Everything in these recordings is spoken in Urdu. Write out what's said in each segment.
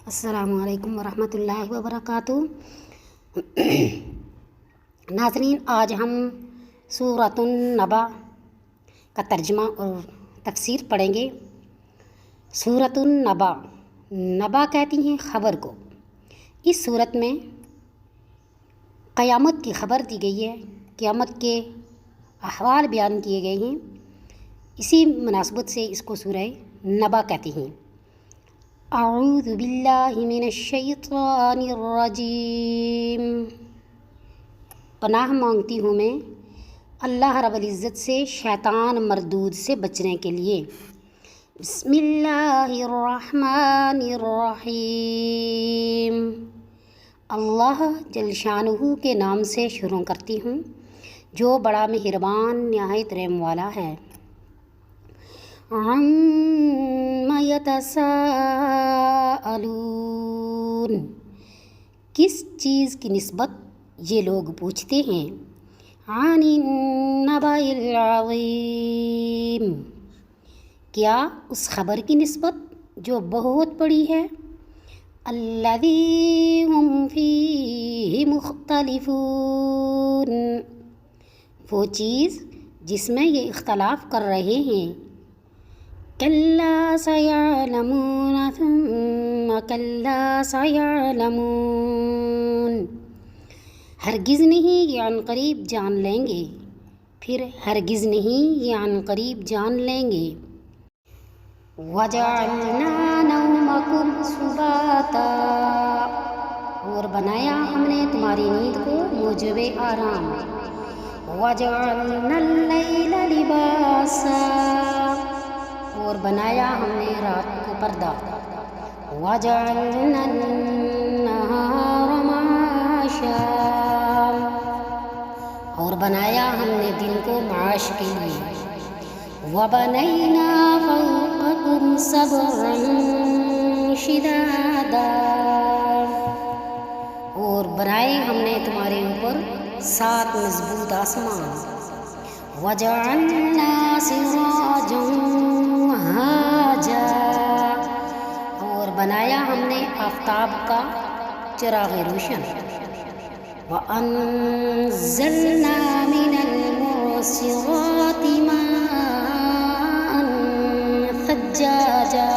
السلام علیکم ورحمۃ اللہ وبرکاتہ۔ ناظرین، آج ہم سورۃ النبا کا ترجمہ اور تفسیر پڑھیں گے۔ سورۃ النبا، نبا کہتی ہیں خبر کو۔ اس صورت میں قیامت کی خبر دی گئی ہے، قیامت کے احوال بیان کیے گئے ہیں۔ اسی مناسبت سے اس کو سورہ نبا کہتی ہیں۔ اعوذ باللہ من الشیطان الرجیم، پناہ مانگتی ہوں میں اللہ رب العزت سے شیطان مردود سے بچنے کے لیے۔ بسم اللہ الرحمن الرحیم، اللہ جل شانہ کے نام سے شروع کرتی ہوں جو بڑا مہربان نہایت رحم والا ہے۔ عَمَّ يَتَسَاءَلُونَ، کس چیز کی نسبت یہ لوگ پوچھتے ہیں؟ عَنِ النَّبَإِ الْعَظِيمِ، کیا اس خبر کی نسبت جو بہت بڑی ہے؟ الَّذِي هُمْ فِيهِ مُخْتَلِفُونَ، وہ چیز جس میں یہ اختلاف کر رہے ہیں۔ کَلَّا سَيَعْلَمُونَ ثُمَّ كَلَّا سَيَعْلَمُونَ، ہرگز نہیں یہ عن قریب جان لیں گے، پھر ہرگز نہیں یہ عن قریب جان لیں گے۔ وَجَعَلْنَا نَوْمَكُمْ سُبَاتًا، اور بنایا ہم نے تمہاری نیند کو موجب آرام۔ وَجَعَلْنَا اللَّيْلَ لِبَاسًا، اور بنایا ہم نے رات کو پردہ۔ وَجَعَلْنَا النَّهَارَ مَعَاشًا، اور بنایا ہم نے دن کو معاش کے لیے۔ وَبَنَيْنَا فَوْقَكُمْ سَبْعًا شِدَادًا، اور بنائے ہم نے تمہارے اوپر 7 مضبوط آسمان۔ وَجَعَلْنَا سِرَاجًا وَهَّاجًا، اور بنایا ہم نے آفتاب کا چراغ روشن۔ وَأَنزَلْنَا مِنَ الْمُعْصِرَاتِ مَاءً ثَجَّاجًا،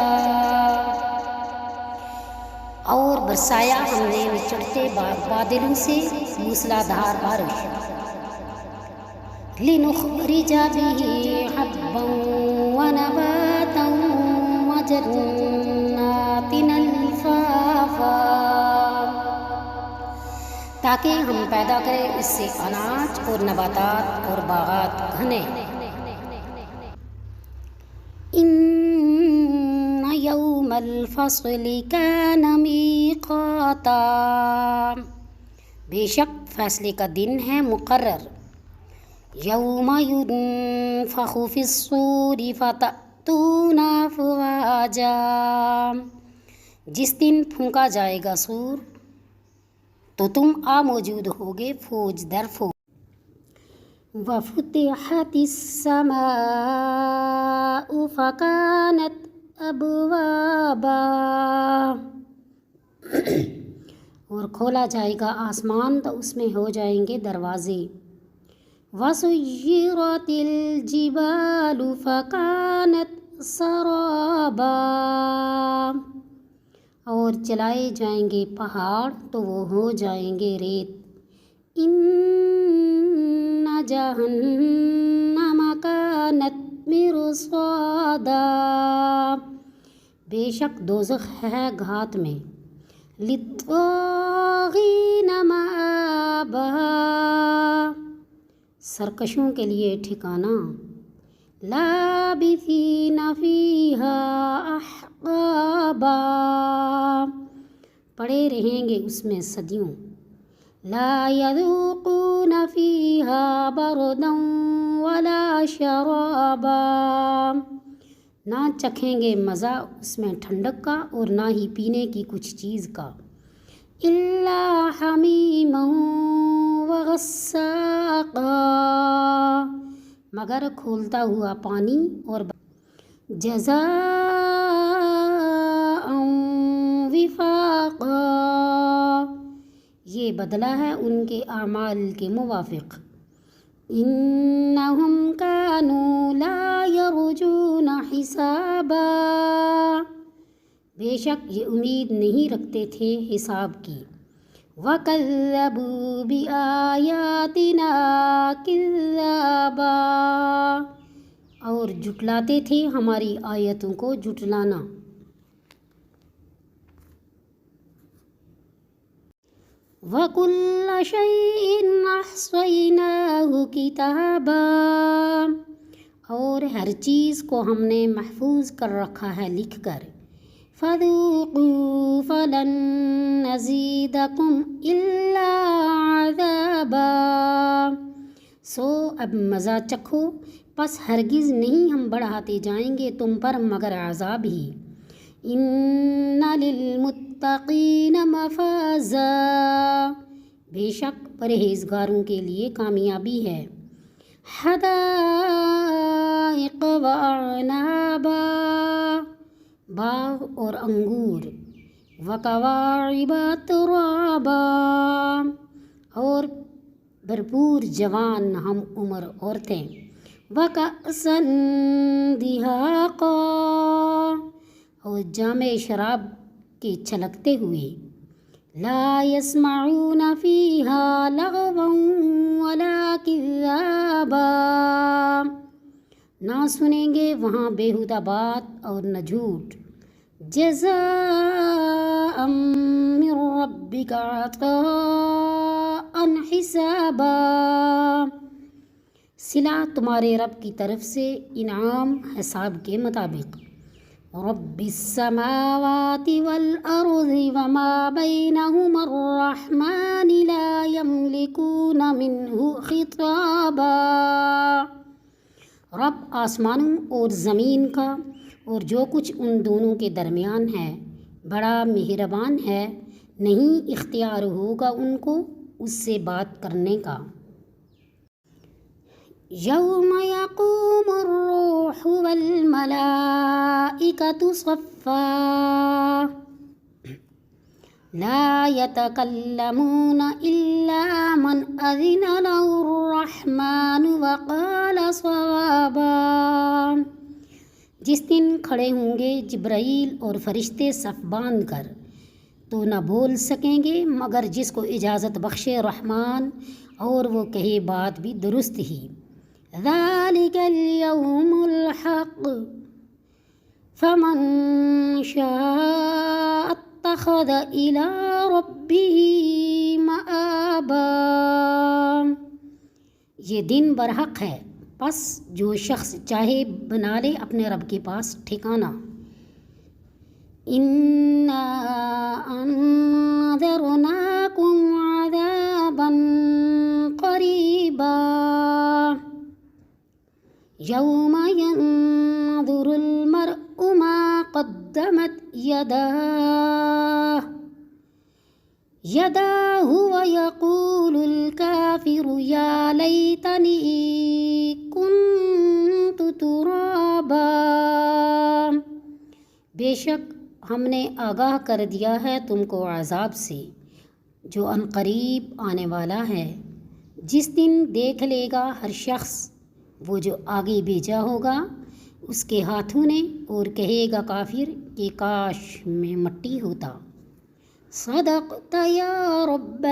اور برسایا ہم نے نچڑتے بادلوں سے موسلا دھار بارش۔ لِنُخْرِجَ بِهِ حَبًّا وَنَبَاتًا وَجَنَّاتٍ أَلْفَافًا، تاکہ ہم پیدا کریں اس سے اناج اور نباتات اور باغات گھنے۔ إِنَّ يَوْمَ الْفَصْلِ كَانَ مِيقَاتًا، بے شک فیصلے کا دن ہے مقرر۔ یوم ينفخ في الصور فتأتون أفواجا، جس دن پھونکا جائے گا سور تو تم آ موجود ہوگے فوج در فوج۔ وَفُتِحَتِ السَّمَاءُ فَكَانَتْ أَبْوَابًا، اور کھولا جائے گا آسمان تو اس میں ہو جائیں گے دروازے۔ وَسُيِّرَتِ الْجِبَالُ فَكَانَتْ سَرَابًا، اور چلائے جائیں گے پہاڑ تو وہ ہو جائیں گے ریت۔ إِنَّ جَهَنَّمَ كَانَتْ مِرْصَادًا، بے شک دوزخ ہے گھات میں۔ لِلطَّاغِينَ مَآبًا، سرکشوں کے لیے ٹھکانہ۔ لَابِثِينَ فِيهَا أَحْقَابًا، پڑے رہیں گے اس میں صدیوں۔ لَا يَذُوقُونَ فِيهَا بَرْدًا وَلَا شَرَابًا، نہ چکھیں گے مزہ اس میں ٹھنڈک کا اور نہ ہی پینے کی کچھ چیز کا۔ إِلَّا حَمِيمًا وَغَسَّاقًا، مگر کھولتا ہوا پانی اور جزاء وفاقا، یہ بدلہ ہے ان کے اعمال کے موافق۔ انہم کانوا لا یرجون حسابا، بے شک یہ امید نہیں رکھتے تھے حساب کی۔ وَكَذَّبُوا بِآيَاتِنَا كِذَّابًا، اور جھٹلاتے تھے ہماری آیتوں کو جھٹلانا۔ وَكُلَّ شَيْءٍ أَحْصَيْنَاهُ كِتَابًا، اور ہر چیز کو ہم نے محفوظ کر رکھا ہے لکھ کر۔ فَذُوقُوا فَلَن نَّزِيدَكُمْ إِلَّا عَذَابًا، سو اب مزہ چکھو، پس ہرگز نہیں ہم بڑھاتے جائیں گے تم پر مگر عذاب ہی۔ اِنَّ لِلْمُتَّقِينَ مَفَازًا، بے شک پرہیزگاروں کے لیے کامیابی ہے۔ حدائق وَأَعْنَابًا، باغ اور انگور۔ وَكَوَاعِبَ أَتْرَابًا، اور بھرپور جوان ہم عمر عورتیں۔ وَكَأْسًا دِهَاقًا، اور جام شراب کے چھلکتے ہوئے۔ لا يسمعون فيها لغوا ولا كذابا، نہ سنیں گے وہاں بیہودہ بات اور نہ جھوٹ۔ جزاء من ربك عطاء حسابا، صلہ تمہارے رب کی طرف سے انعام حساب کے مطابق۔ رب السماوات والأرض وما بينهما الرحمن لا يملكون منه خطابا، رب آسمانوں اور زمین کا اور جو کچھ ان دونوں کے درمیان ہے بڑا مہربان ہے، نہیں اختیار ہوگا ان کو اس سے بات کرنے کا۔ یوم یقوم الروح والملائکۃ صفا، لا یتکلمون الا من اذن له الرحمن وقال صوابا، جس دن کھڑے ہوں گے جبرائیل اور فرشتے صف باندھ کر، تو نہ بول سکیں گے مگر جس کو اجازت بخشے رحمان، اور وہ کہے بات بھی درست ہی۔ ذَلِكَ الْيَوْمُ الْحَقُّ فَمَنْ شَاءَ اتَّخَذَ إِلَى رَبِّهِ مَآبًا، یہ دن برحق ہے، پس جو شخص چاہے بنا لے اپنے رب کے پاس ٹھکانہ۔ اِنَّا أَنذَرْنَاكُمْ عَذَابًا قَرِيبًا يَوْمَ يَنظُرُ الْمَرْءُ مَا قَدَّمَتْ يَدَاهُ وَيَقُولُ الْكَافِرُ يَا لَيْتَنِي كُنتُ تُرَابًا، بے شک ہم نے آگاہ کر دیا ہے تم کو عذاب سے جو عنقریب آنے والا ہے، جس دن دیکھ لے گا ہر شخص وہ جو آگے بھیجا ہوگا اس کے ہاتھوں نے، اور کہے گا کافر کہ کاش میں مٹی ہوتا۔ صدقت یا رب